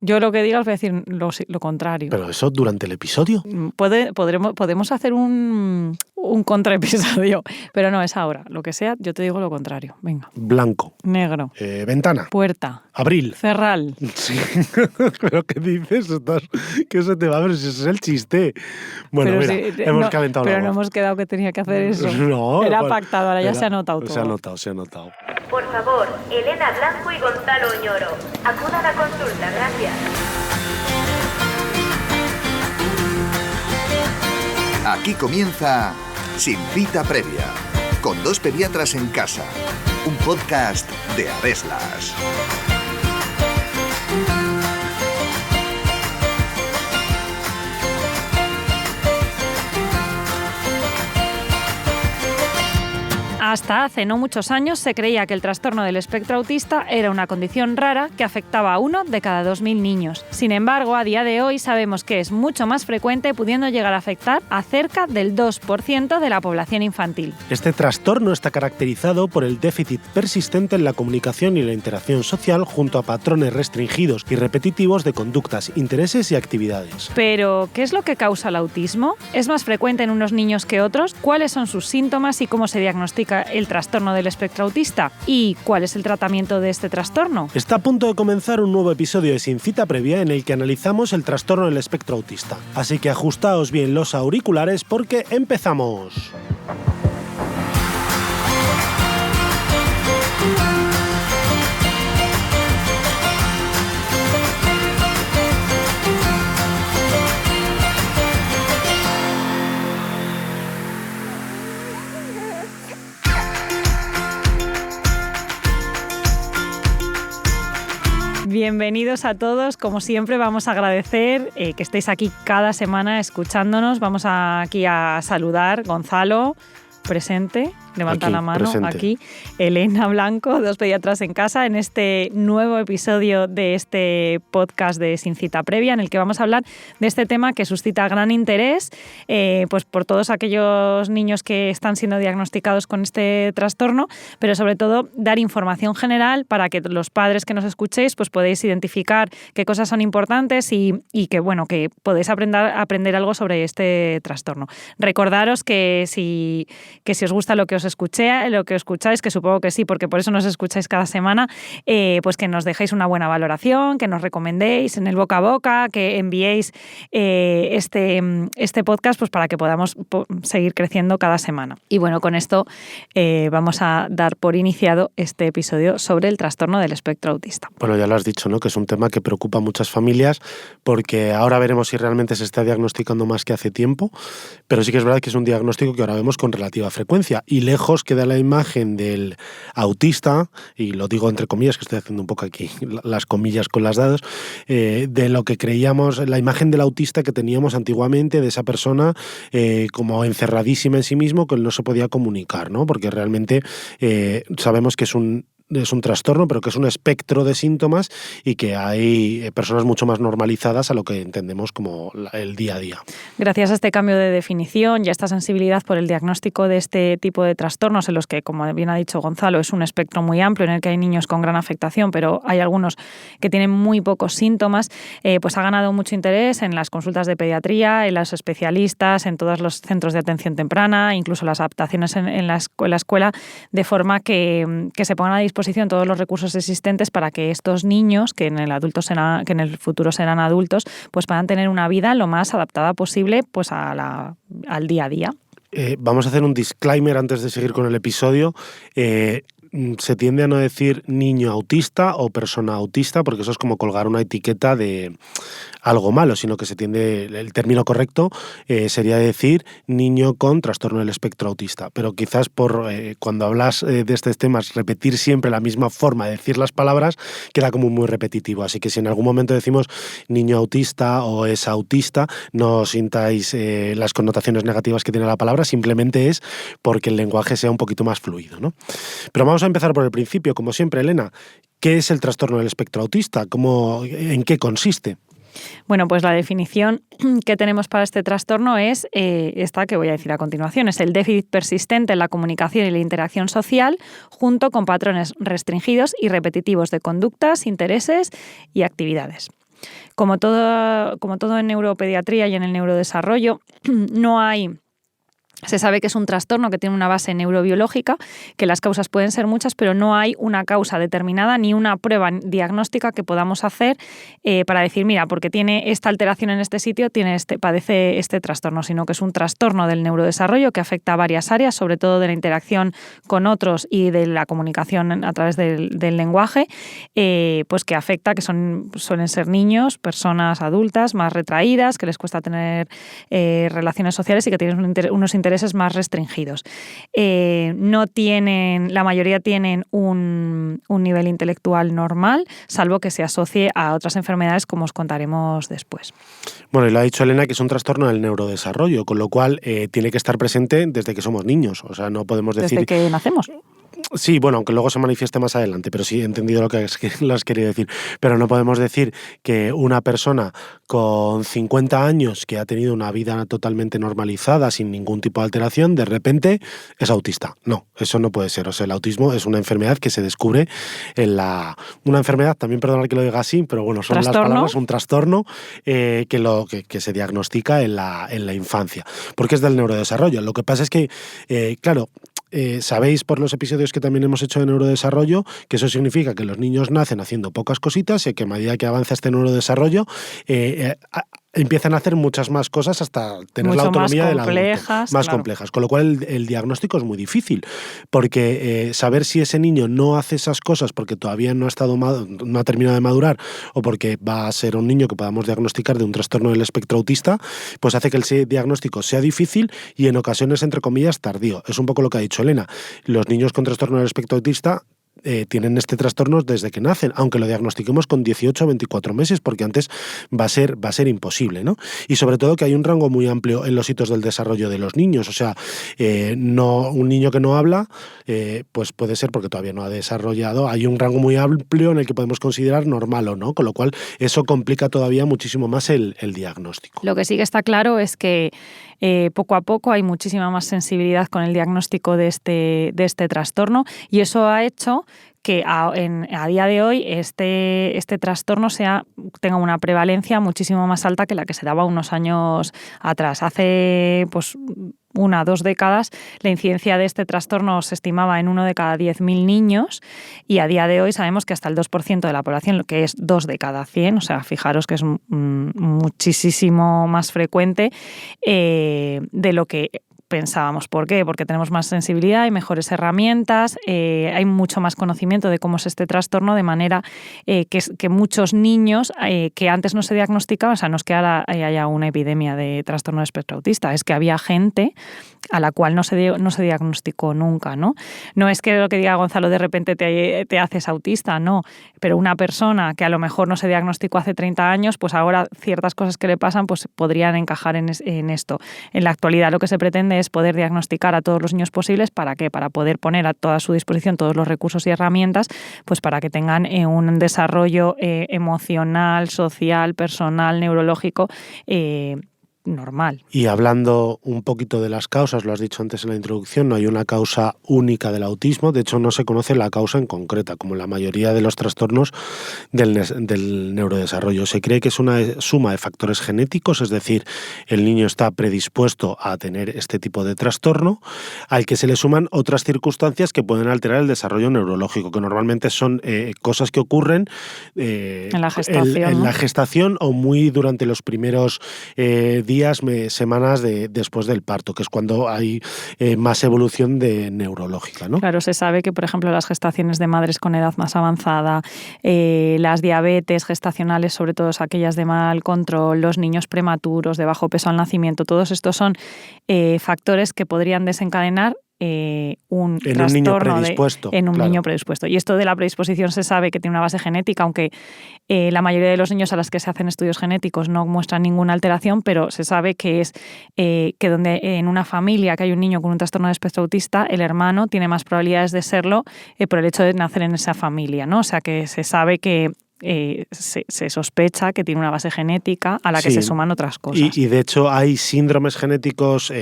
Yo lo que diga os voy a decir lo contrario. ¿Pero eso durante el episodio? Podemos hacer un contraepisodio, pero no, es ahora. Lo que sea, yo te digo lo contrario. Venga. Blanco. Negro. Ventana. Puerta. Abril. Cerral. Sí. ¿Pero qué dices? ¿Qué se te va a ver? Si ese es el chiste. Bueno, Pero mira, sí, hemos calentado la Pero voz. no hemos quedado que tenía que hacer eso. No. Era bueno, pactado, ahora ya se ha notado todo. Se ha notado. Por favor, Elena Blanco y Gonzalo Oñoro, acudan a consulta, gracias. Aquí comienza Sin Cita Previa, con dos pediatras en casa, un podcast de Aveslas. Hasta hace no muchos años se creía que el trastorno del espectro autista era una condición rara que afectaba a 1 de cada 2.000 niños. Sin embargo, a día de hoy sabemos que es mucho más frecuente, pudiendo llegar a afectar a cerca del 2% de la población infantil. Este trastorno está caracterizado por el déficit persistente en la comunicación y la interacción social junto a patrones restringidos y repetitivos de conductas, intereses y actividades. Pero, ¿qué es lo que causa el autismo? ¿Es más frecuente en unos niños que otros? ¿Cuáles son sus síntomas y cómo se diagnostica el trastorno del espectro autista? ¿Y cuál es el tratamiento de este trastorno? Está a punto de comenzar un nuevo episodio de Sin Cita Previa en el que analizamos el trastorno del espectro autista. Así que ajustaos bien los auriculares porque empezamos. Bienvenidos a todos, como siempre vamos a agradecer que estéis aquí cada semana escuchándonos. Vamos aquí a saludar, Gonzalo, presente, levanta aquí, la mano, presente. aquí, Elena Blanco, dos pediatras en casa, en este nuevo episodio de este podcast de Sin Cita Previa, en el que vamos a hablar de este tema que suscita gran interés pues por todos aquellos niños que están siendo diagnosticados con este trastorno, pero sobre todo dar información general para que los padres que nos escuchéis pues podéis identificar qué cosas son importantes y que, bueno, que podéis aprender algo sobre este trastorno. Recordaros que si os gusta lo que os escucháis, que supongo que sí, porque por eso nos escucháis cada semana, pues que nos dejéis una buena valoración, que nos recomendéis en el boca a boca, que enviéis este podcast pues para que podamos seguir creciendo cada semana. Y bueno, con esto vamos a dar por iniciado este episodio sobre el trastorno del espectro autista. Bueno, ya lo has dicho, ¿no? Que es un tema que preocupa a muchas familias porque ahora veremos si realmente se está diagnosticando más que hace tiempo, pero sí que es verdad que es un diagnóstico que ahora vemos con relativa frecuencia y lejos queda la imagen del autista, y lo digo entre comillas, que estoy haciendo un poco aquí las comillas con las dados, de lo que creíamos, la imagen del autista que teníamos antiguamente, de esa persona como encerradísima en sí mismo, que él no se podía comunicar, ¿no? Porque realmente sabemos que es un trastorno, pero que es un espectro de síntomas y que hay personas mucho más normalizadas a lo que entendemos como el día a día. Gracias a este cambio de definición y a esta sensibilidad por el diagnóstico de este tipo de trastornos, en los que, como bien ha dicho Gonzalo, es un espectro muy amplio en el que hay niños con gran afectación, pero hay algunos que tienen muy pocos síntomas, pues ha ganado mucho interés en las consultas de pediatría, en los especialistas, en todos los centros de atención temprana, incluso las adaptaciones en la escuela, de forma que se pongan a disposición todos los recursos existentes para que estos niños, que en el futuro serán adultos, pues puedan tener una vida lo más adaptada posible pues al día a día. Vamos a hacer un disclaimer antes de seguir con el episodio. Se tiende a no decir niño autista o persona autista, porque eso es como colgar una etiqueta de algo malo, sino que el término correcto sería decir niño con trastorno del espectro autista. Pero quizás cuando hablas de estos temas, repetir siempre la misma forma de decir las palabras queda como muy repetitivo. Así que si en algún momento decimos niño autista o es autista, no sintáis las connotaciones negativas que tiene la palabra, simplemente es porque el lenguaje sea un poquito más fluido, ¿no? Pero vamos a empezar por el principio, como siempre, Elena. ¿Qué es el trastorno del espectro autista? ¿En qué consiste? Bueno, pues la definición que tenemos para este trastorno es esta que voy a decir a continuación. Es el déficit persistente en la comunicación y la interacción social, junto con patrones restringidos y repetitivos de conductas, intereses y actividades. Como todo en neuropediatría y en el neurodesarrollo, se sabe que es un trastorno que tiene una base neurobiológica, que las causas pueden ser muchas, pero no hay una causa determinada ni una prueba diagnóstica que podamos hacer para decir, mira, porque tiene esta alteración en este sitio, padece este trastorno, sino que es un trastorno del neurodesarrollo que afecta a varias áreas, sobre todo de la interacción con otros y de la comunicación a través del lenguaje, pues que afecta, que suelen ser niños, personas adultas más retraídas, que les cuesta tener relaciones sociales y que tienen unos intereses más restringidos. La mayoría tienen un nivel intelectual normal, salvo que se asocie a otras enfermedades como os contaremos después. Bueno, y lo ha dicho Elena, que es un trastorno del neurodesarrollo, con lo cual tiene que estar presente desde que somos niños. O sea, no podemos decir... Desde que nacemos. Sí, bueno, aunque luego se manifieste más adelante, pero sí he entendido lo que has querido decir. Pero no podemos decir que una persona con 50 años que ha tenido una vida totalmente normalizada, sin ningún tipo de alteración, de repente es autista. No, eso no puede ser. O sea, el autismo es una enfermedad que se descubre una enfermedad, también perdonad que lo diga así, pero bueno, son las palabras, un trastorno que se diagnostica en la infancia, porque es del neurodesarrollo. Lo que pasa es que, claro, sabéis por los episodios que también hemos hecho de neurodesarrollo que eso significa que los niños nacen haciendo pocas cositas y que a medida que avanza este neurodesarrollo empiezan a hacer muchas más cosas hasta tener la autonomía del adulto, más complejas, con lo cual el diagnóstico es muy difícil, porque saber si ese niño no hace esas cosas porque todavía no ha terminado de madurar o porque va a ser un niño que podamos diagnosticar de un trastorno del espectro autista, pues hace que el diagnóstico sea difícil y en ocasiones, entre comillas, tardío. Es un poco lo que ha dicho Elena. Los niños con trastorno del espectro autista tienen este trastorno desde que nacen, aunque lo diagnostiquemos con 18 o 24 meses, porque antes va a ser imposible, ¿no? Y sobre todo que hay un rango muy amplio en los hitos del desarrollo de los niños. O sea, un niño que no habla, pues puede ser porque todavía no ha desarrollado. Hay un rango muy amplio en el que podemos considerar normal o no, con lo cual eso complica todavía muchísimo más el diagnóstico. Lo que sí que está claro es que poco a poco hay muchísima más sensibilidad con el diagnóstico de este trastorno, y eso ha hecho que a día de hoy este trastorno tenga una prevalencia muchísimo más alta que la que se daba unos años atrás. Hace 1 o 2 décadas la incidencia de este trastorno se estimaba en 1 de cada 10.000 niños, y a día de hoy sabemos que hasta el 2% de la población, lo que es 2 de cada 100, o sea, fijaros que es muchísimo más frecuente de lo que pensábamos. ¿Por qué? Porque tenemos más sensibilidad, hay mejores herramientas, hay mucho más conocimiento de cómo es este trastorno, de manera que muchos niños que antes no se diagnosticaban, o sea, no es que ahora haya una epidemia de trastorno de espectro autista, es que había gente a la cual no se diagnosticó nunca, ¿no? No es que lo que diga Gonzalo de repente te haces autista, no, pero una persona que a lo mejor no se diagnosticó hace 30 años, pues ahora ciertas cosas que le pasan pues podrían encajar en esto. En la actualidad lo que se pretende es poder diagnosticar a todos los niños posibles. ¿Para qué? Para poder poner a toda su disposición todos los recursos y herramientas, pues para que tengan un desarrollo emocional, social, personal, neurológico normal. Y hablando un poquito de las causas, lo has dicho antes en la introducción, no hay una causa única del autismo, de hecho no se conoce la causa en concreta, como la mayoría de los trastornos del neurodesarrollo. Se cree que es una suma de factores genéticos, es decir, el niño está predispuesto a tener este tipo de trastorno, al que se le suman otras circunstancias que pueden alterar el desarrollo neurológico, que normalmente son cosas que ocurren en la gestación, en la gestación o muy durante los primeros días, semanas después del parto, que es cuando hay más evolución neurológica, ¿no? Claro, se sabe que, por ejemplo, las gestaciones de madres con edad más avanzada, las diabetes gestacionales, sobre todo aquellas de mal control, los niños prematuros, de bajo peso al nacimiento, todos estos son factores que podrían desencadenar un trastorno en un niño predispuesto. Y esto de la predisposición se sabe que tiene una base genética, aunque la mayoría de los niños a los que se hacen estudios genéticos no muestran ninguna alteración, pero se sabe que es que donde en una familia que hay un niño con un trastorno de espectro autista, el hermano tiene más probabilidades de serlo por el hecho de nacer en esa familia, ¿no? O sea que se sabe que se sospecha que tiene una base genética a la que se suman otras cosas. Y de hecho hay síndromes genéticos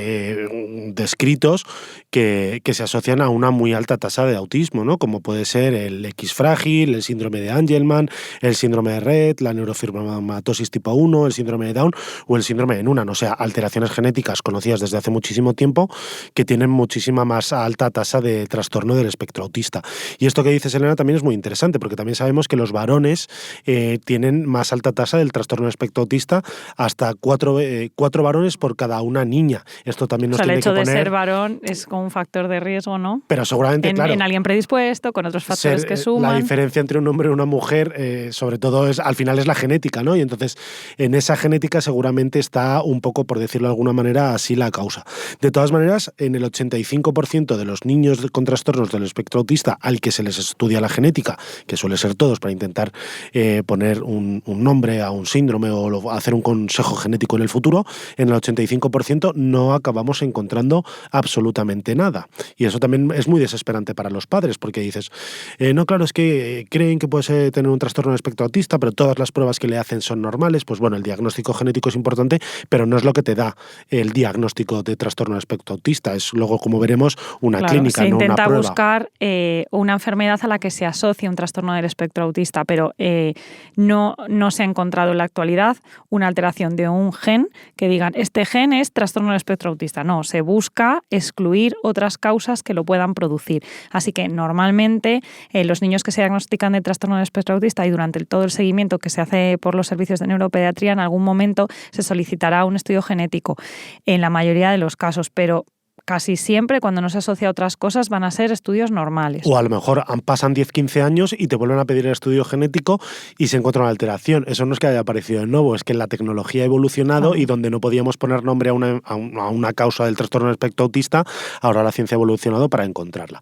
descritos que se asocian a una muy alta tasa de autismo, ¿no? Como puede ser el X frágil, el síndrome de Angelman, el síndrome de Rett, la neurofibromatosis tipo 1, el síndrome de Down o el síndrome de Noonan. O sea, alteraciones genéticas conocidas desde hace muchísimo tiempo que tienen muchísima más alta tasa de trastorno del espectro autista. Y esto que dices, Elena, también es muy interesante porque también sabemos que los varones tienen más alta tasa del trastorno del espectro autista, hasta 4 varones por cada una niña. Esto también nos tiene que poner... El hecho de ser varón es como un factor de riesgo, ¿no? Pero seguramente, claro. En alguien predispuesto, con otros factores que suman. La diferencia entre un hombre y una mujer, sobre todo, al final es la genética, ¿no? Y entonces, en esa genética seguramente está un poco, por decirlo de alguna manera, así la causa. De todas maneras, en el 85% de los niños con trastornos del espectro autista al que se les estudia la genética, que suele ser todos para intentar poner un nombre a un síndrome o hacer un consejo genético en el futuro, en el 85% no acabamos encontrando absolutamente nada. Y eso también es muy desesperante para los padres, porque dices, no, claro, es que creen que puede tener un trastorno del espectro autista, pero todas las pruebas que le hacen son normales. Pues bueno, el diagnóstico genético es importante, pero no es lo que te da el diagnóstico de trastorno del espectro autista. Es luego, como veremos, una clínica, no una prueba. Se intenta buscar una enfermedad a la que se asocie un trastorno del espectro autista, pero no se ha encontrado en la actualidad una alteración de un gen que digan, este gen es trastorno del espectro autista. No, se busca excluir otras causas que lo puedan producir. Así que normalmente los niños que se diagnostican de trastorno del espectro autista y durante todo el seguimiento que se hace por los servicios de neuropediatría, en algún momento se solicitará un estudio genético en la mayoría de los casos, pero casi siempre, cuando no se asocia a otras cosas, van a ser estudios normales. O a lo mejor pasan 10-15 años y te vuelven a pedir el estudio genético y se encuentra una alteración. Eso no es que haya aparecido de nuevo, es que la tecnología ha evolucionado y donde no podíamos poner nombre a una causa del trastorno del espectro autista, ahora la ciencia ha evolucionado para encontrarla.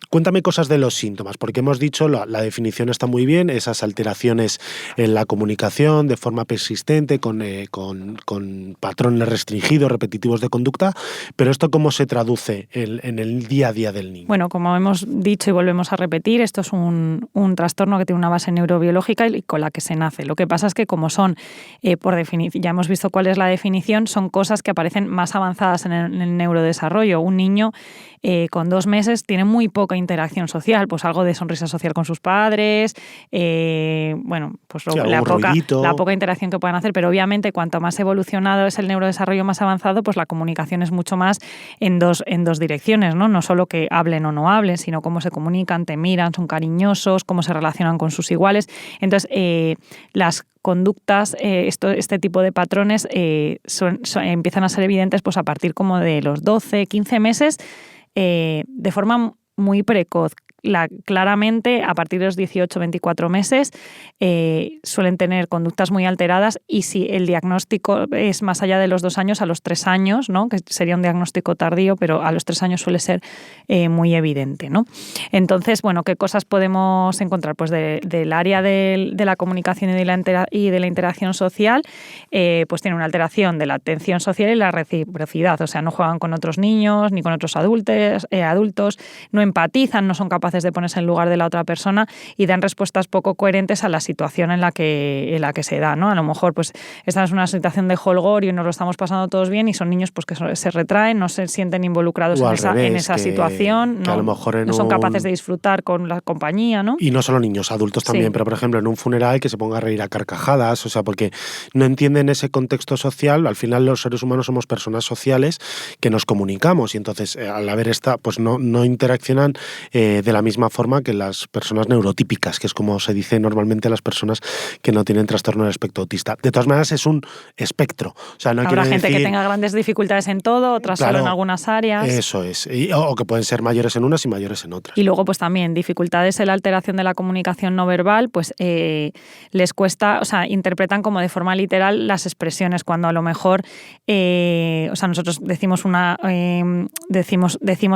Cuéntame cosas de los síntomas, porque hemos dicho, la definición está muy bien, esas alteraciones en la comunicación de forma persistente, con patrones restringidos, repetitivos de conducta, pero ¿esto cómo se traduce en el día a día del niño? Bueno, como hemos dicho y volvemos a repetir, esto es un trastorno que tiene una base neurobiológica y con la que se nace. Lo que pasa es que como son, por definición, ya hemos visto cuál es la definición, son cosas que aparecen más avanzadas en el neurodesarrollo. Un niño con 2 meses tiene muy poca interacción social, pues algo de sonrisa social con sus padres, bueno, pues la poca interacción que puedan hacer, pero obviamente cuanto más evolucionado es el neurodesarrollo más avanzado, pues la comunicación es mucho más en dos direcciones, ¿no? No solo que hablen o no hablen, sino cómo se comunican, te miran, son cariñosos, cómo se relacionan con sus iguales. Entonces, las conductas, este tipo de patrones empiezan a ser evidentes pues a partir como de los 12, 15 meses, de forma muy precoz. Claramente, a partir de los 18, 24 meses, suelen tener conductas muy alteradas y si el diagnóstico es más allá de los 2 años, a los 3 años, ¿no? Que sería un diagnóstico tardío, pero a los 3 años suele ser muy evidente, ¿no? Entonces, bueno, ¿qué cosas podemos encontrar? Pues del área de la comunicación y de la interacción social, pues tiene una alteración de la atención social y la reciprocidad, o sea, no juegan con otros niños ni con otros adultos, no empatizan, no son capaces de ponerse en lugar de la otra persona y dan respuestas poco coherentes a la situación en la que se da, ¿no? A lo mejor pues esta es una situación de holgorio y nos lo estamos pasando todos bien y son niños pues que se retraen, no se sienten involucrados en esa situación, que a lo mejor no son capaces de disfrutar con la compañía, ¿no? Y no solo niños, adultos también, pero por ejemplo en un funeral que se ponga a reír a carcajadas, o sea, porque no entienden ese contexto social. Al final los seres humanos somos personas sociales que nos comunicamos y entonces al haber pues no interaccionan de la misma forma que las personas neurotípicas, que es como se dice normalmente a las personas que no tienen trastorno del espectro autista. De todas maneras, es un espectro. O sea, no habrá gente que tenga grandes dificultades en todo, otras solo en algunas áreas. Eso es. O que pueden ser mayores en unas y mayores en otras. Y luego, pues también, dificultades en la alteración de la comunicación no verbal, pues les cuesta, o sea, interpretan como de forma literal las expresiones, cuando a lo mejor, o sea, nosotros decimos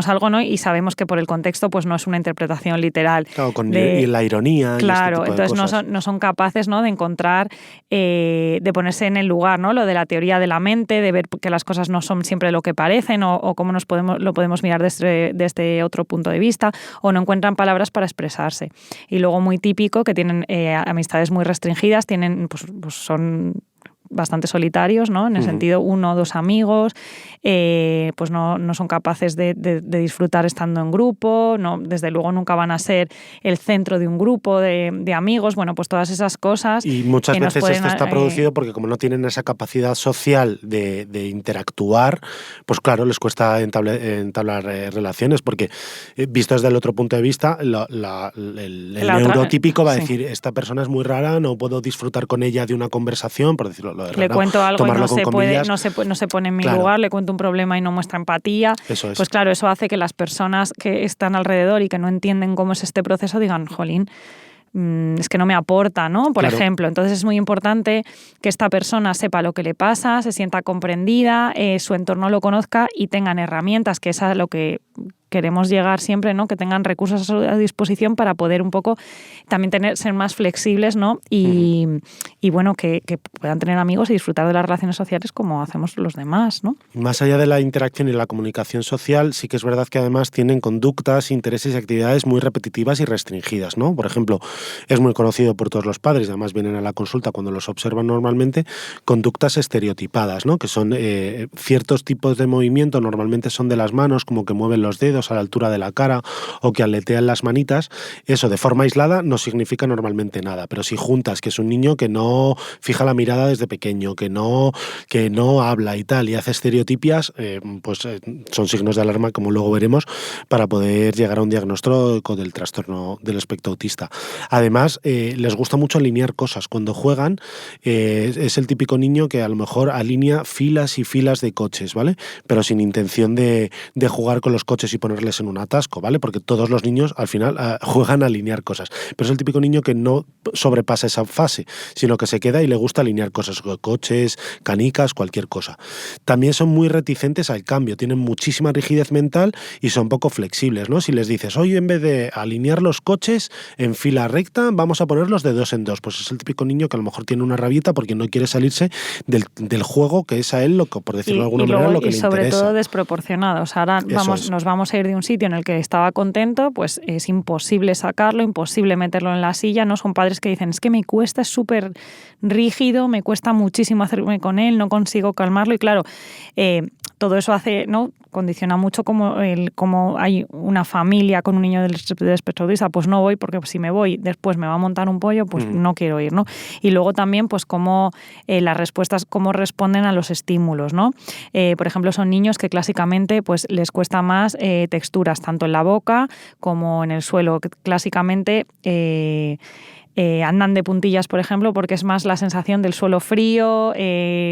algo, ¿no? Y sabemos que por el contexto pues no es una interpretación literal. Claro, y la ironía. Claro, y este tipo de entonces cosas. no son capaces, ¿no?, de encontrar, de ponerse en el lugar, ¿no?, lo de la teoría de la mente, de ver que las cosas no son siempre lo que parecen o cómo lo podemos mirar desde otro punto de vista, o no encuentran palabras para expresarse. Y luego muy típico que tienen amistades muy restringidas, pues son bastante solitarios, ¿no? En el sentido, 1 o 2 amigos, pues no son capaces de disfrutar estando en grupo, no, desde luego nunca van a ser el centro de un grupo de amigos, bueno, pues todas esas cosas. Y muchas veces pueden, esto está producido porque como no tienen esa capacidad social de interactuar, pues claro, les cuesta entablar relaciones, porque visto desde el otro punto de vista, el neurotípico va a decir, esta persona es muy rara, no puedo disfrutar con ella de una conversación, por decirlo. Le cuento algo y no se pone en mi lugar, le cuento un problema y no muestra empatía. Eso es. Pues claro, eso hace que las personas que están alrededor y que no entienden cómo es este proceso digan, jolín, es que no me aporta, ¿no? Por ejemplo, entonces es muy importante que esta persona sepa lo que le pasa, se sienta comprendida, su entorno lo conozca y tengan herramientas, que es a lo que queremos llegar siempre, ¿no? Que tengan recursos a disposición para poder un poco también ser más flexibles, ¿no? Y bueno, que puedan tener amigos y disfrutar de las relaciones sociales como hacemos los demás, ¿no? Más allá de la interacción y la comunicación social, sí que es verdad que además tienen conductas, intereses y actividades muy repetitivas y restringidas, ¿no? Por ejemplo, es muy conocido por todos los padres, y además vienen a la consulta cuando los observan normalmente, conductas estereotipadas, ¿no? Que son ciertos tipos de movimiento, normalmente son de las manos, como que mueven los dedos a la altura de la cara o que aletean las manitas. Eso de forma aislada no significa normalmente nada, pero si juntas que es un niño que no fija la mirada desde pequeño, que no habla y tal, y hace estereotipias, son signos de alarma, como luego veremos, para poder llegar a un diagnóstico del trastorno del espectro autista. Además, les gusta mucho alinear cosas. Cuando juegan, es el típico niño que a lo mejor alinea filas y filas de coches, ¿vale? Pero sin intención de jugar con los coches y ponerles en un atasco, ¿vale? Porque todos los niños al final juegan a alinear cosas. Pero es el típico niño que no sobrepasa esa fase, sino que se queda y le gusta alinear cosas, coches, canicas, cualquier cosa. También son muy reticentes al cambio, tienen muchísima rigidez mental y son poco flexibles, ¿no? Si les dices, hoy en vez de alinear los coches en fila recta, vamos a ponerlos de 2 en 2, pues es el típico niño que a lo mejor tiene una rabieta porque no quiere salirse del juego que es a él, por decirlo de alguna manera, lo que le interesa. Y sobre todo desproporcionados. Ahora nos vamos a ir de un sitio en el que estaba contento, pues es imposible sacarlo, imposible meterlo en la silla, ¿no? Son padres que dicen, es que me cuesta, es súper rígido, me cuesta muchísimo hacerme con él, no consigo calmarlo, y claro, todo eso hace, ¿no?, condiciona mucho como hay una familia con un niño del espectro autista, pues no voy, porque si me voy después me va a montar un pollo, pues no quiero ir, ¿no? Y luego también, pues cómo las respuestas, cómo responden a los estímulos, ¿no? Por ejemplo, son niños que clásicamente pues les cuesta más texturas, tanto en la boca como en el suelo. Clásicamente andan de puntillas, por ejemplo, porque es más la sensación del suelo frío,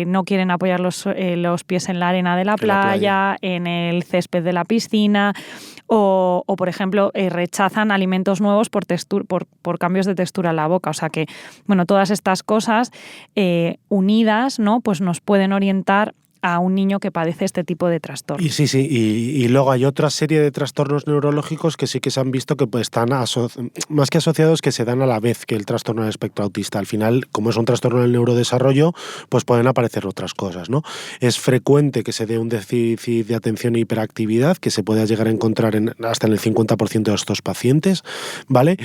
no quieren apoyar los pies en la arena de la playa, en el césped de la piscina, o por ejemplo, rechazan alimentos nuevos por cambios de textura en la boca. O sea que, bueno, todas estas cosas unidas, ¿no?, pues nos pueden orientar a un niño que padece este tipo de trastorno. Y luego hay otra serie de trastornos neurológicos que sí que se han visto que pues, están más que asociados, que se dan a la vez que el trastorno del espectro autista. Al final, como es un trastorno del neurodesarrollo, pues pueden aparecer otras cosas, ¿no? Es frecuente que se dé un déficit de atención e hiperactividad, que se pueda llegar a encontrar hasta en el 50% de estos pacientes, ¿vale?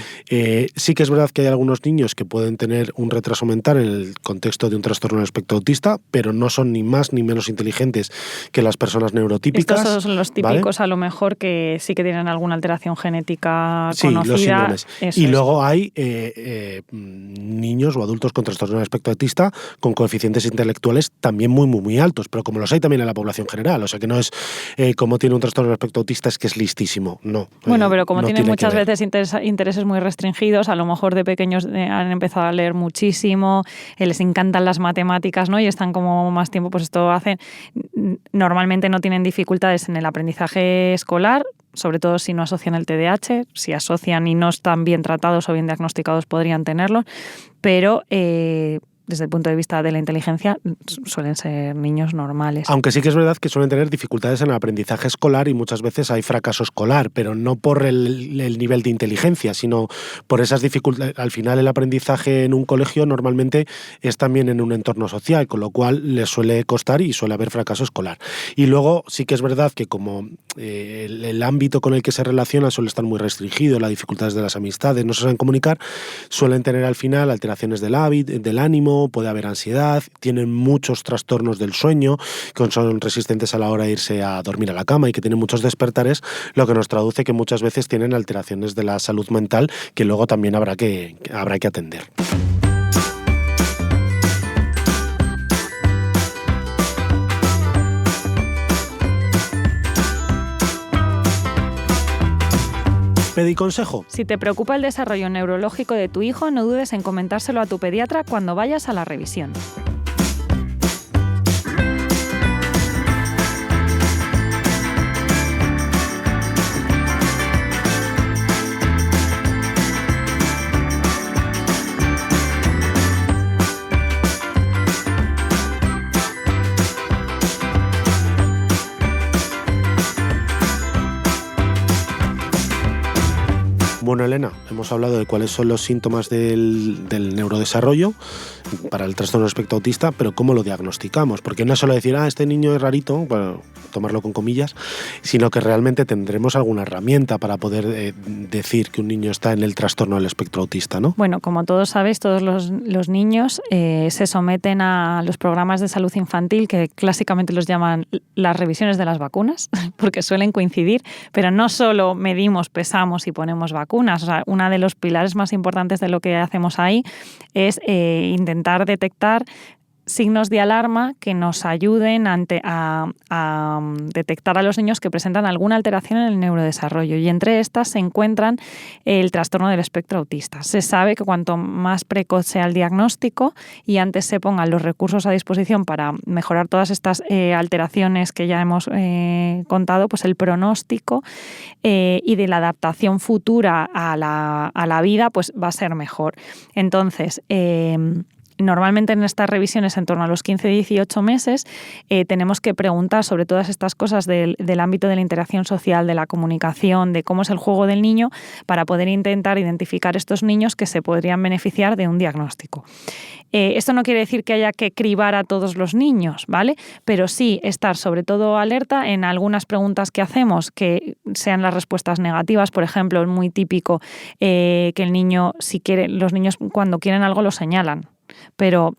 Sí que es verdad que hay algunos niños que pueden tener un retraso mental en el contexto de un trastorno del espectro autista, pero no son ni más ni menos inteligentes que las personas neurotípicas. Estos son los típicos, ¿vale? A lo mejor que sí que tienen alguna alteración genética conocida. Los síndromes. Y luego hay niños o adultos con trastorno del espectro autista con coeficientes intelectuales también muy, muy, muy altos, pero como los hay también en la población general. O sea que no es como tiene un trastorno del espectro autista es que es listísimo. No. Bueno, pero como tienen muchas veces intereses muy restringidos, a lo mejor de pequeños han empezado a leer muchísimo, les encantan las matemáticas, ¿no? Y están como más tiempo, pues esto hace. Normalmente no tienen dificultades en el aprendizaje escolar, sobre todo si no asocian el TDAH. Si asocian y no están bien tratados o bien diagnosticados podrían tenerlo, pero desde el punto de vista de la inteligencia, suelen ser niños normales. Aunque sí que es verdad que suelen tener dificultades en el aprendizaje escolar y muchas veces hay fracaso escolar, pero no por el nivel de inteligencia, sino por esas dificultades. Al final el aprendizaje en un colegio normalmente es también en un entorno social, con lo cual les suele costar y suele haber fracaso escolar. Y luego sí que es verdad que como el ámbito con el que se relaciona suele estar muy restringido, las dificultades de las amistades, no se saben comunicar, suelen tener al final alteraciones del ánimo, puede haber ansiedad, tienen muchos trastornos del sueño, que son resistentes a la hora de irse a dormir a la cama y que tienen muchos despertares, lo que nos traduce que muchas veces tienen alteraciones de la salud mental que luego también habrá que atender. Pediconsejo. Si te preocupa el desarrollo neurológico de tu hijo, no dudes en comentárselo a tu pediatra cuando vayas a la revisión. Bueno, Elena, hemos hablado de cuáles son los síntomas del neurodesarrollo para el trastorno del espectro autista, pero ¿cómo lo diagnosticamos? Porque no es solo decir, este niño es rarito, bueno, tomarlo con comillas, sino que realmente tendremos alguna herramienta para poder decir que un niño está en el trastorno del espectro autista, ¿no? Bueno, como todos sabéis, todos los niños se someten a los programas de salud infantil, que clásicamente los llaman las revisiones de las vacunas, porque suelen coincidir, pero no solo medimos, pesamos y ponemos vacunas. O sea, uno de los pilares más importantes de lo que hacemos ahí es intentar detectar signos de alarma que nos ayuden a detectar a los niños que presentan alguna alteración en el neurodesarrollo, y entre estas se encuentran el trastorno del espectro autista. Se sabe que cuanto más precoz sea el diagnóstico y antes se pongan los recursos a disposición para mejorar todas estas alteraciones que ya hemos contado, pues el pronóstico y de la adaptación futura a la vida pues va a ser mejor. Entonces, normalmente en estas revisiones, en torno a los 15-18 meses, tenemos que preguntar sobre todas estas cosas del ámbito de la interacción social, de la comunicación, de cómo es el juego del niño, para poder intentar identificar estos niños que se podrían beneficiar de un diagnóstico. Esto no quiere decir que haya que cribar a todos los niños, ¿vale? Pero sí estar sobre todo alerta en algunas preguntas que hacemos que sean las respuestas negativas. Por ejemplo, es muy típico que el niño, los niños cuando quieren algo lo señalan. Pero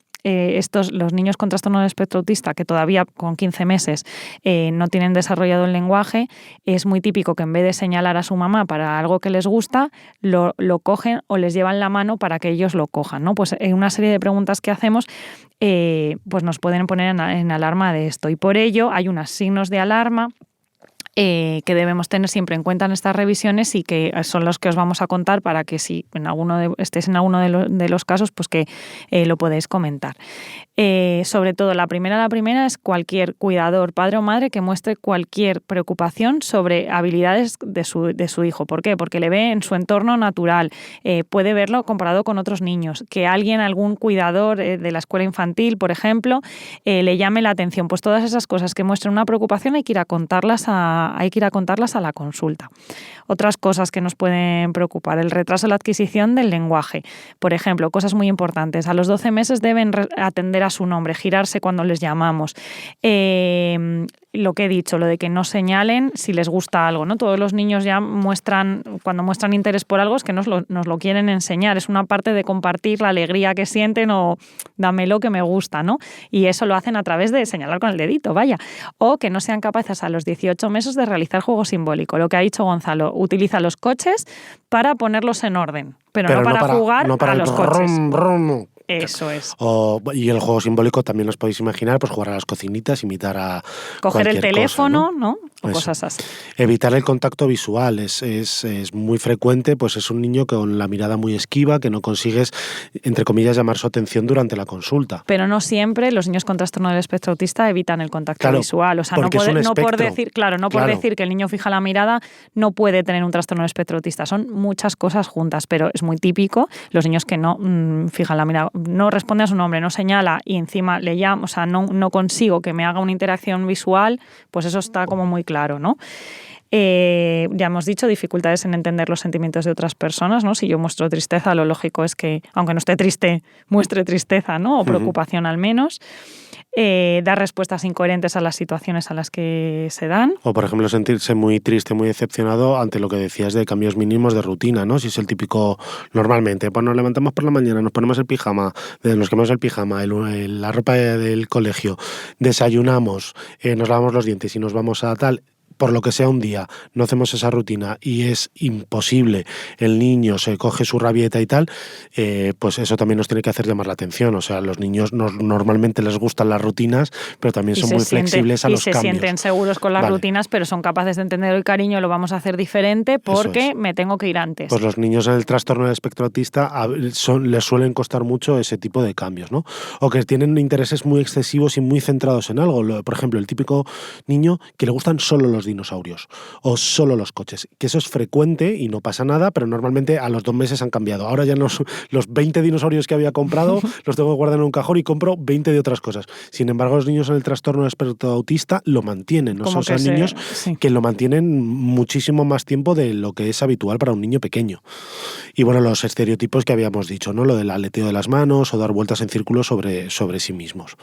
los niños con trastorno del espectro autista, que todavía con 15 meses no tienen desarrollado el lenguaje, es muy típico que en vez de señalar a su mamá para algo que les gusta, lo cogen o les llevan la mano para que ellos lo cojan, ¿no? Pues una serie de preguntas que hacemos pues nos pueden poner en alarma de esto. Y por ello hay unos signos de alarma que debemos tener siempre en cuenta en estas revisiones y que son los que os vamos a contar para que si estés en alguno de los casos, pues que lo podéis comentar. Sobre todo, la primera es cualquier cuidador, padre o madre, que muestre cualquier preocupación sobre habilidades de su hijo. ¿Por qué? Porque le ve en su entorno natural, puede verlo comparado con otros niños, que algún cuidador de la escuela infantil, por ejemplo, le llame la atención. Pues todas esas cosas que muestren una preocupación hay que ir a contarlas a la consulta. Otras cosas que nos pueden preocupar: el retraso en la adquisición del lenguaje. Por ejemplo, cosas muy importantes. A los 12 meses deben atender a su nombre, girarse cuando les llamamos. Lo que he dicho, lo de que no señalen si les gusta algo, ¿no? Todos los niños ya cuando muestran interés por algo es que nos lo quieren enseñar. Es una parte de compartir la alegría que sienten o dámelo que me gusta, ¿no? Y eso lo hacen a través de señalar con el dedito, vaya. O que no sean capaces a los 18 meses de realizar juego simbólico. Lo que ha dicho Gonzalo, utiliza los coches para ponerlos en orden, pero no para jugar a los coches. Eso es. Y el juego simbólico también os podéis imaginar, pues jugar a las cocinitas, imitar a coger el teléfono, cosa, ¿no? O cosas así. Evitar el contacto visual es muy frecuente, pues es un niño con la mirada muy esquiva, que no consigues, entre comillas, llamar su atención durante la consulta. Pero no siempre los niños con trastorno del espectro autista evitan el contacto visual. O sea, no por decir que el niño fija la mirada no puede tener un trastorno del espectro autista. Son muchas cosas juntas, pero es muy típico los niños que no fijan la mirada no responde a su nombre, no señala y encima le llamo, o sea, no consigo que me haga una interacción visual, pues eso está como muy claro, ¿no? Ya hemos dicho, dificultades en entender los sentimientos de otras personas, ¿no? Si yo muestro tristeza, lo lógico es que, aunque no esté triste, muestre tristeza, ¿no? O preocupación al menos. Dar respuestas incoherentes a las situaciones a las que se dan. O, por ejemplo, sentirse muy triste, muy decepcionado ante lo que decías de cambios mínimos de rutina, ¿no? Si es el típico, normalmente, pues nos levantamos por la mañana, nos ponemos el pijama, nos quemamos el pijama, la ropa del colegio, desayunamos, nos lavamos los dientes y nos vamos a tal... Por lo que sea un día, no hacemos esa rutina y es imposible, el niño se coge su rabieta y tal, pues eso también nos tiene que hacer llamar la atención. O sea, los niños normalmente les gustan las rutinas, pero también son muy flexibles a los cambios. Y se sienten seguros con las rutinas, pero son capaces de entender el cariño, lo vamos a hacer diferente porque me tengo que ir antes. Pues los niños en el trastorno del espectro autista les suelen costar mucho ese tipo de cambios, ¿no? O que tienen intereses muy excesivos y muy centrados en algo. Por ejemplo, el típico niño que le gustan solo los dinosaurios o solo los coches, que eso es frecuente y no pasa nada, pero normalmente a los 2 meses han cambiado. Ahora ya los 20 dinosaurios que había comprado los tengo que guardar en un cajón y compro 20 de otras cosas. Sin embargo, los niños en el trastorno del espectro autista lo mantienen, ¿no? Son niños que lo mantienen muchísimo más tiempo de lo que es habitual para un niño pequeño. Y bueno, los estereotipos que habíamos dicho, ¿no? Lo del aleteo de las manos o dar vueltas en círculo sobre sí mismos.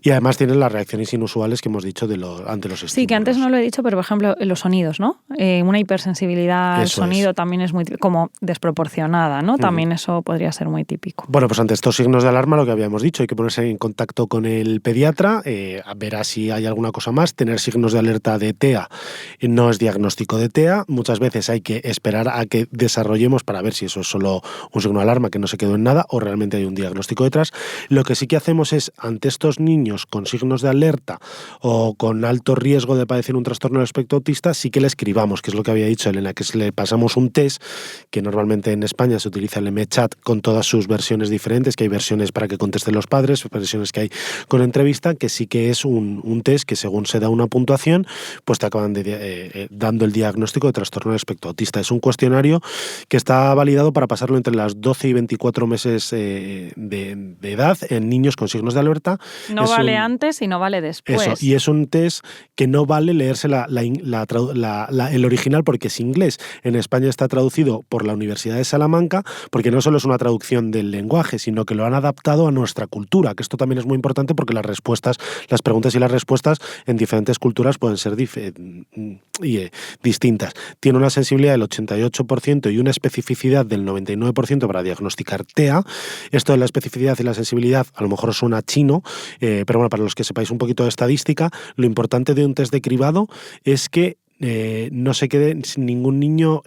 Y además tienen las reacciones inusuales que hemos dicho ante los estímulos. Sí, que antes no lo he dicho, pero por ejemplo, los sonidos, ¿no? Una hipersensibilidad al sonido también es muy como desproporcionada, ¿no? También eso podría ser muy típico. Bueno, pues ante estos signos de alarma, lo que habíamos dicho, hay que ponerse en contacto con el pediatra, ver si hay alguna cosa más. Tener signos de alerta de TEA no es diagnóstico de TEA. Muchas veces hay que esperar a que desarrollemos para ver si eso es solo un signo de alarma que no se quedó en nada o realmente hay un diagnóstico detrás. Lo que sí que hacemos es, ante estos niños con signos de alerta o con alto riesgo de padecer un trastorno del espectro autista, sí que le escribamos, que es lo que había dicho Elena, que le pasamos un test, que normalmente en España se utiliza el MChat con todas sus versiones diferentes, que hay versiones para que contesten los padres, versiones que hay con entrevista, que sí que es un test que según se da una puntuación, pues te acaban dando el diagnóstico de trastorno del espectro autista. Es un cuestionario que está validado para pasarlo entre las 12 y 24 meses de edad en niños con signos de alerta. No vale antes y no vale después. Eso, y es un test que no vale leerse el original porque es inglés. En España está traducido por la Universidad de Salamanca porque no solo es una traducción del lenguaje, sino que lo han adaptado a nuestra cultura, que esto también es muy importante porque las preguntas y las respuestas en diferentes culturas pueden ser distintas. Tiene una sensibilidad del 88% y una especificidad del 99% para diagnosticar TEA. Esto de la especificidad y la sensibilidad a lo mejor suena chino, pero bueno, para los que sepáis un poquito de estadística, lo importante de un test de cribado es que no se quede ningún niño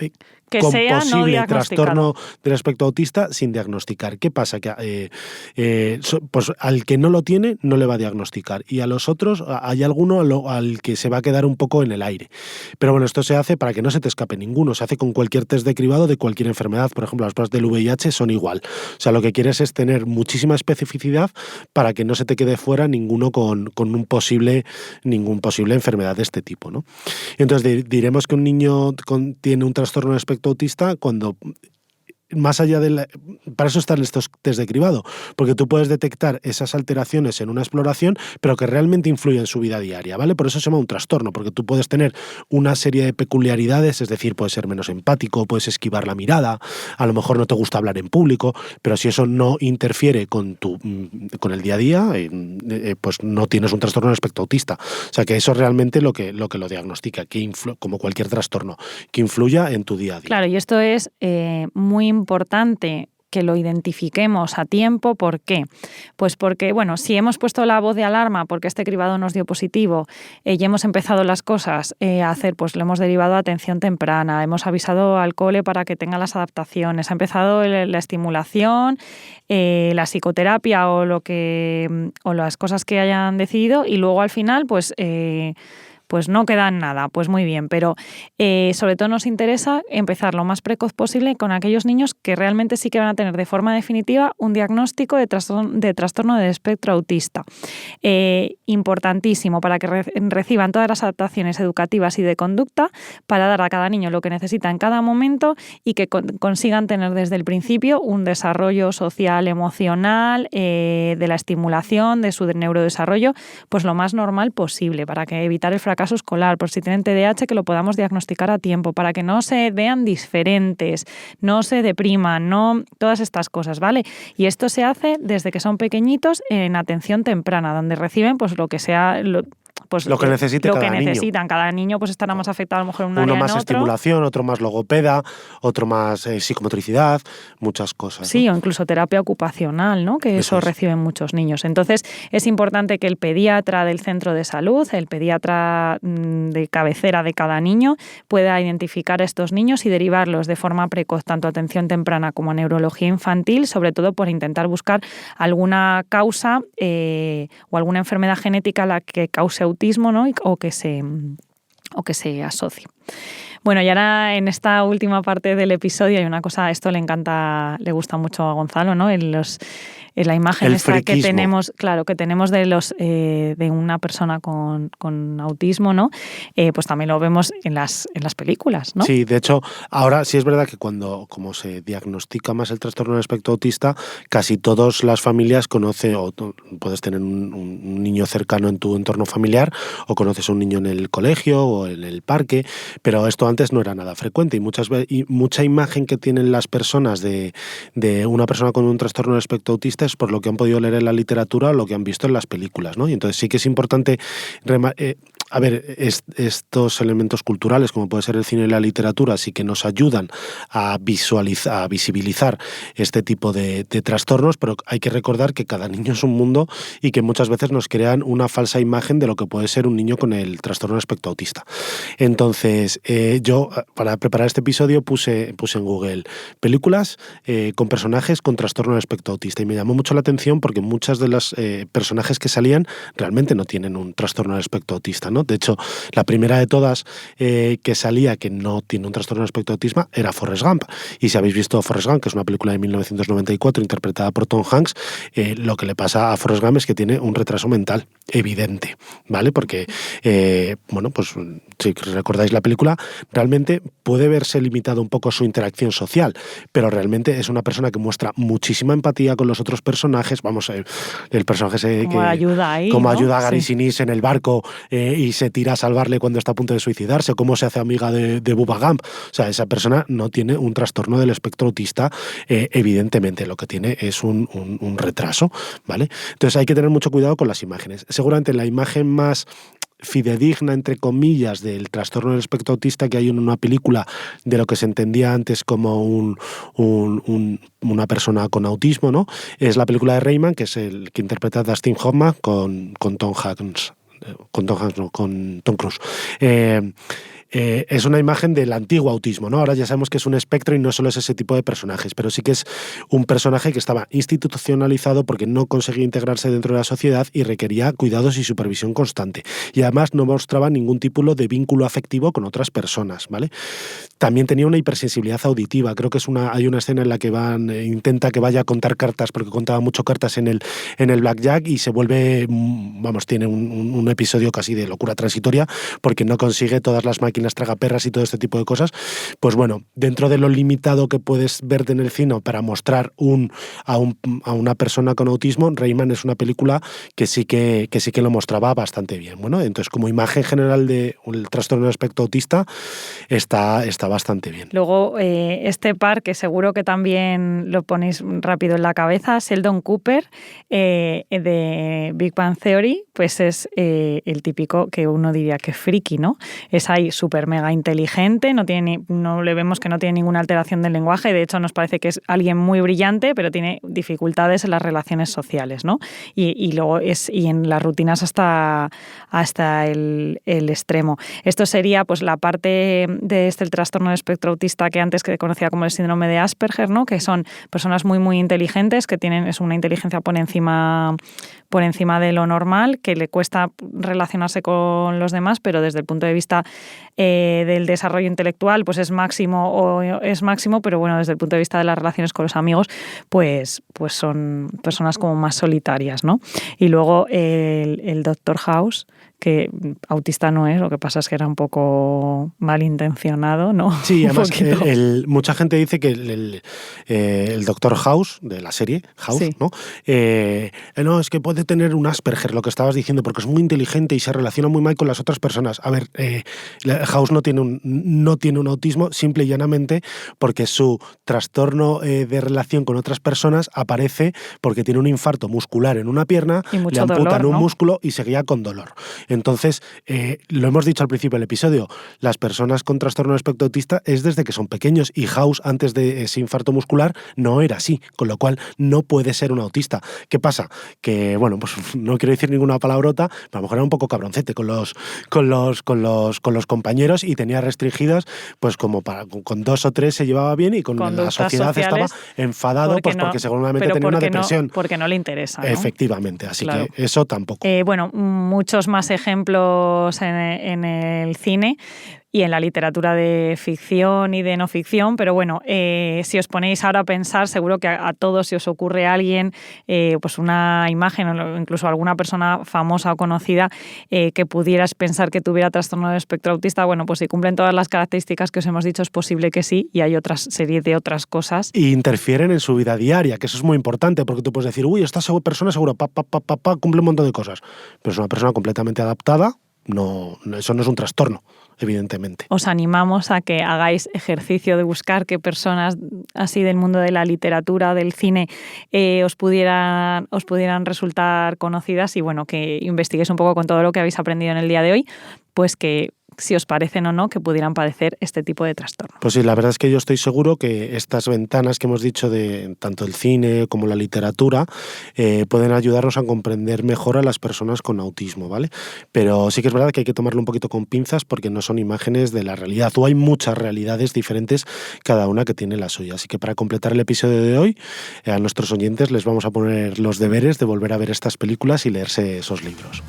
que con sea posible no trastorno del espectro autista sin diagnosticar. ¿Qué pasa? Que pues al que no lo tiene no le va a diagnosticar y a los otros hay alguno al que se va a quedar un poco en el aire. Pero bueno, esto se hace para que no se te escape ninguno. Se hace con cualquier test de cribado de cualquier enfermedad. Por ejemplo, las pruebas del VIH son igual. O sea, lo que quieres es tener muchísima especificidad para que no se te quede fuera ninguno con ningún posible enfermedad de este tipo, ¿no? Entonces diremos que un niño tiene un trastorno de espectro autista cuando más allá para eso están estos test de cribado, porque tú puedes detectar esas alteraciones en una exploración, pero que realmente influyen en su vida diaria, ¿vale? Por eso se llama un trastorno, porque tú puedes tener una serie de peculiaridades, es decir, puedes ser menos empático, puedes esquivar la mirada, a lo mejor no te gusta hablar en público, pero si eso no interfiere con el día a día, pues no tienes un trastorno del espectro autista. O sea, que eso es realmente lo que lo diagnostica, como cualquier trastorno, que influya en tu día a día. Claro, y esto es muy importante que lo identifiquemos a tiempo. ¿Por qué? Pues porque, bueno, si hemos puesto la voz de alarma porque este cribado nos dio positivo y hemos empezado las cosas a hacer, pues lo hemos derivado a atención temprana, hemos avisado al cole para que tenga las adaptaciones, ha empezado la estimulación, la psicoterapia o las cosas que hayan decidido y luego al final, pues pues no queda en nada, pues muy bien, pero sobre todo nos interesa empezar lo más precoz posible con aquellos niños que realmente sí que van a tener de forma definitiva un diagnóstico de trastorno del espectro autista. Importantísimo para que reciban todas las adaptaciones educativas y de conducta para dar a cada niño lo que necesita en cada momento y que consigan tener desde el principio un desarrollo social, emocional, de la estimulación, de su neurodesarrollo, pues lo más normal posible para que evitar el fracaso escolar, por si tienen TDAH que lo podamos diagnosticar a tiempo, para que no se vean diferentes, no se depriman, no todas estas cosas, ¿vale? Y esto se hace desde que son pequeñitos en atención temprana, donde reciben pues lo que sea... lo que necesite lo cada que niño. Necesitan. Cada niño pues estará más afectado a lo mejor en un Uno área más en otro. estimulación, otro más logopeda, otro más psicomotricidad, muchas cosas. Sí, ¿no? o incluso terapia ocupacional, ¿no? Que eso reciben muchos niños. Entonces, es importante que el pediatra del centro de salud, el pediatra de cabecera de cada niño, pueda identificar a estos niños y derivarlos de forma precoz, tanto a atención temprana como a neurología infantil, sobre todo por intentar buscar alguna causa o alguna enfermedad genética a la que cause autismo, ¿no? o que se asocie. Bueno, y ahora en esta última parte del episodio hay una cosa, esto le gusta mucho a Gonzalo, ¿no? En la imagen el esta friquismo. que tenemos, claro, que tenemos de una persona con autismo, ¿no? Pues también lo vemos en las películas, ¿no? Sí, de hecho, ahora sí es verdad que como se diagnostica más el trastorno del espectro autista, casi todas las familias conocen, o puedes tener un niño cercano en tu entorno familiar, o conoces a un niño en el colegio o en el parque, pero esto antes no era nada frecuente y mucha imagen que tienen las personas de una persona con un trastorno del espectro autista es por lo que han podido leer en la literatura o lo que han visto en las películas, ¿no? Y entonces sí que es importante estos elementos culturales, como puede ser el cine y la literatura, sí que nos ayudan a visibilizar este tipo de trastornos, pero hay que recordar que cada niño es un mundo y que muchas veces nos crean una falsa imagen de lo que puede ser un niño con el trastorno del espectro autista. Entonces, yo, para preparar este episodio, puse en Google películas con personajes con trastorno del espectro autista y me llamó mucho la atención porque muchas de los personajes que salían realmente no tienen un trastorno del espectro autista, ¿no? De hecho, la primera de todas que salía que no tiene un trastorno del espectro autismo era Forrest Gump. Y si habéis visto Forrest Gump, que es una película de 1994 interpretada por Tom Hanks, lo que le pasa a Forrest Gump es que tiene un retraso mental evidente, ¿vale? Porque, pues si recordáis la película, realmente puede verse limitado un poco su interacción social, pero realmente es una persona que muestra muchísima empatía con los otros personajes. Vamos, el personaje como ayuda ahí, como ¿no? ayuda a Gary Sí. Sinise en el barco y se tira a salvarle cuando está a punto de suicidarse, cómo se hace amiga de Bubba Gump. O sea, esa persona no tiene un trastorno del espectro autista, evidentemente, lo que tiene es un retraso, ¿vale? Entonces hay que tener mucho cuidado con las imágenes. Seguramente la imagen más fidedigna, entre comillas, del trastorno del espectro autista que hay en una película de lo que se entendía antes como una persona con autismo, ¿no? Es la película de Rayman, que es el que interpreta a Dustin Hoffman con Tom Hanks. Con Tom Cruise. Es una imagen del antiguo autismo, ¿no? Ahora ya sabemos que es un espectro y no solo es ese tipo de personajes, pero sí que es un personaje que estaba institucionalizado porque no conseguía integrarse dentro de la sociedad y requería cuidados y supervisión constante. Y además no mostraba ningún tipo de vínculo afectivo con otras personas, ¿vale? También tenía una hipersensibilidad auditiva. Creo que hay una escena en la que intenta que vaya a contar cartas, porque contaba mucho cartas en el blackjack y se vuelve, tiene un episodio casi de locura transitoria porque no consigue todas las máquinas tragaperras y todo este tipo de cosas. Pues bueno, dentro de lo limitado que puedes verte en el cine para mostrar a una persona con autismo, Rayman es una película que sí que lo mostraba bastante bien. Bueno, entonces como imagen general del trastorno del espectro autista está bastante bien. Luego, este par, que seguro que también lo ponéis rápido en la cabeza, Sheldon Cooper, de Big Bang Theory, pues es el típico que uno diría que friki, ¿no? Es ahí súper mega inteligente, no le vemos que no tiene ninguna alteración del lenguaje, de hecho nos parece que es alguien muy brillante, pero tiene dificultades en las relaciones sociales, ¿no? Y luego y en las rutinas hasta el extremo. Esto sería pues la parte de el trastorno del espectro autista que antes que conocía como el síndrome de Asperger, ¿no? Que son personas muy muy inteligentes, que tienen una inteligencia por encima por encima de lo normal, que le cuesta relacionarse con los demás, pero desde el punto de vista del desarrollo intelectual pues es máximo, pero bueno, desde el punto de vista de las relaciones con los amigos, pues son personas como más solitarias, ¿no? Y luego el Dr. House, que autista no es, lo que pasa es que era un poco malintencionado, ¿no? Sí, además mucha gente dice que el Dr. House, de la serie House, sí, ¿no? No, es que puede tener un Asperger, lo que estabas diciendo, porque es muy inteligente y se relaciona muy mal con las otras personas. A ver, House no tiene un autismo, simple y llanamente porque su trastorno de relación con otras personas aparece porque tiene un infarto muscular en una pierna, le amputan dolor, un músculo y seguía con dolor. Entonces, lo hemos dicho al principio del episodio, las personas con trastorno de espectro autista es desde que son pequeños, y House antes de ese infarto muscular no era así, con lo cual no puede ser un autista. ¿Qué pasa? Que, bueno, pues no quiero decir ninguna palabrota, pero a lo mejor era un poco cabroncete con los compañeros y tenía restringidos, pues como con 2 o 3 se llevaba bien y con la sociedad sociales, estaba enfadado porque seguramente tenía una depresión. Porque no le interesa, ¿no? Efectivamente, así claro. Que eso tampoco. Bueno, muchos más ejemplos en el cine y en la literatura de ficción y de no ficción, pero bueno, si os ponéis ahora a pensar, seguro que a todos si os ocurre alguien, pues una imagen o incluso alguna persona famosa o conocida que pudieras pensar que tuviera trastorno de espectro autista, bueno, pues si cumplen todas las características que os hemos dicho, es posible que sí, y hay otra serie de otras cosas. Y interfieren en su vida diaria, que eso es muy importante, porque tú puedes decir, uy, esta persona seguro, cumple un montón de cosas, pero es una persona completamente adaptada, no, eso no es un trastorno, evidentemente. Os animamos a que hagáis ejercicio de buscar qué personas así del mundo de la literatura, del cine, os pudieran resultar conocidas, y bueno, que investiguéis un poco con todo lo que habéis aprendido en el día de hoy, pues que si os parecen o no que pudieran padecer este tipo de trastorno. Pues sí, la verdad es que yo estoy seguro que estas ventanas que hemos dicho de tanto el cine como la literatura pueden ayudarnos a comprender mejor a las personas con autismo, ¿vale? Pero sí que es verdad que hay que tomarlo un poquito con pinzas porque no son imágenes de la realidad, o hay muchas realidades diferentes, cada una que tiene la suya. Así que para completar el episodio de hoy, a nuestros oyentes les vamos a poner los deberes de volver a ver estas películas y leerse esos libros.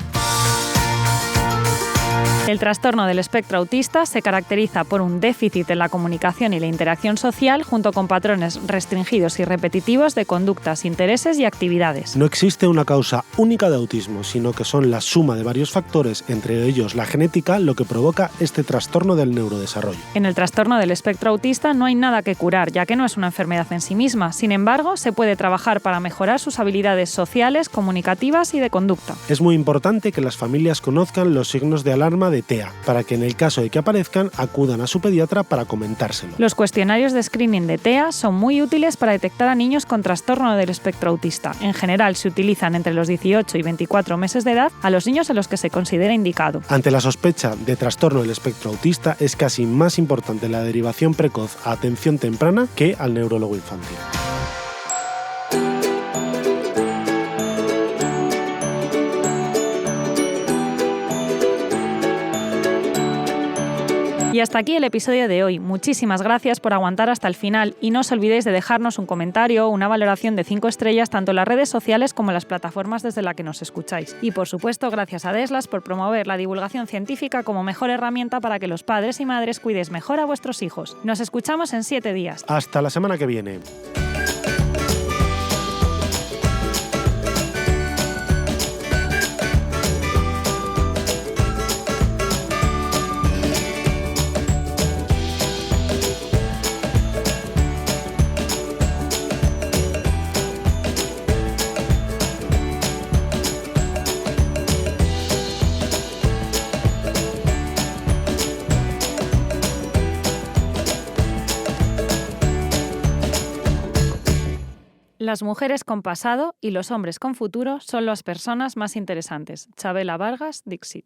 El trastorno del espectro autista se caracteriza por un déficit en la comunicación y la interacción social, junto con patrones restringidos y repetitivos de conductas, intereses y actividades. No existe una causa única de autismo, sino que son la suma de varios factores, entre ellos la genética, lo que provoca este trastorno del neurodesarrollo. En el trastorno del espectro autista no hay nada que curar, ya que no es una enfermedad en sí misma. Sin embargo, se puede trabajar para mejorar sus habilidades sociales, comunicativas y de conducta. Es muy importante que las familias conozcan los signos de alarma de TEA, para que en el caso de que aparezcan acudan a su pediatra para comentárselo. Los cuestionarios de screening de TEA son muy útiles para detectar a niños con trastorno del espectro autista. En general se utilizan entre los 18 y 24 meses de edad a los niños a los que se considera indicado. Ante la sospecha de trastorno del espectro autista es casi más importante la derivación precoz a atención temprana que al neurólogo infantil. Y hasta aquí el episodio de hoy. Muchísimas gracias por aguantar hasta el final y no os olvidéis de dejarnos un comentario o una valoración de 5 estrellas tanto en las redes sociales como en las plataformas desde las que nos escucháis. Y por supuesto, gracias a Deslas por promover la divulgación científica como mejor herramienta para que los padres y madres cuidéis mejor a vuestros hijos. Nos escuchamos en 7 días. Hasta la semana que viene. Las mujeres con pasado y los hombres con futuro son las personas más interesantes. Chabela Vargas, Dixit.